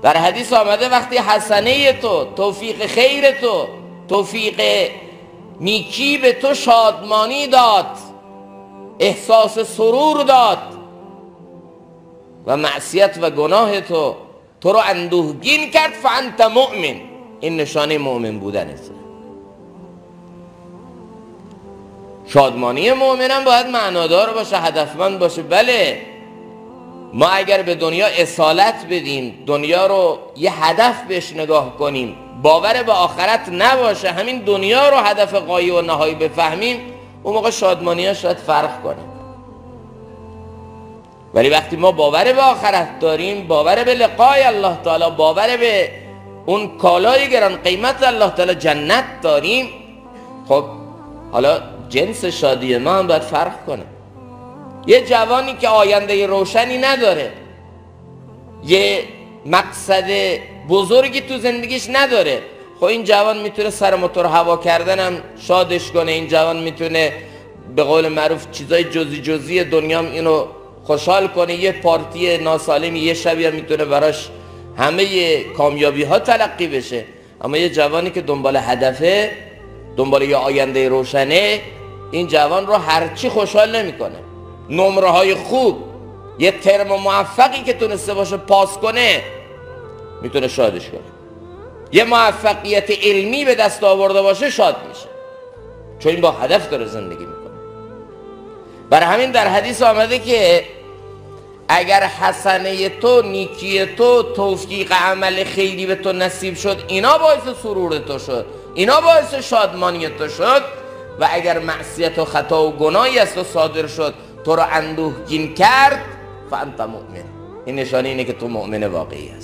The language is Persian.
در حدیث آمده وقتی حسنه تو، توفیق خیر تو، توفیق نیکی به تو شادمانی داد، احساس سرور داد و معصیت و گناه تو رو اندوهگین کرد، فانت مؤمن، این نشانه مؤمن بودنه. شادمانی مؤمنم باید معنادار باشه، هدفمند باشه. بله، ما اگر به دنیا اصالت بدیم، دنیا رو یه هدف بهش نگاه کنیم، باور به آخرت نباشه، همین دنیا رو هدف غایه و نهایی بفهمیم، اون موقع شادمانی ها شاید فرق کنه. ولی وقتی ما باور به آخرت داریم، باور به لقای الله تعالی، باور به اون کالای گران قیمت الله تعالی جنت داریم، خب حالا جنس شادی ما هم باید فرق کنه. یه جوانی که آینده روشنی نداره، یه مقصد بزرگی تو زندگیش نداره، خب این جوان میتونه سر موتور هوا کردن هم شادش کنه، این جوان میتونه به قول معروف چیزای جزئی دنیا هم اینو خوشحال کنه، یه پارتی ناسالمی یه شبی هم میتونه براش همه کامیابی ها تلقی بشه. اما یه جوانی که دنبال هدفه، دنبال یه آینده روشنه، این جوان رو هرچی خوشحال نمیکنه. نمره های خوب، یه ترم موفقی که تونسته باشه پاس کنه، میتونه شادش کنه. یه موفقیت علمی به دست آورده باشه شاد میشه، چون این با هدف داره زندگی میکنه. برای همین در حدیث آمده که اگر حسنه تو، نیکی تو، توفیق عمل خیری به تو نصیب شد، اینا باعث سرور تو شد، اینا باعث شادمانی تو شد، و اگر معصیت و خطا و گناهی از تو صادر شد، تو رو اندوهگین کرد، فانت مؤمن، این نشانه اینه که تو مؤمن واقعی هست.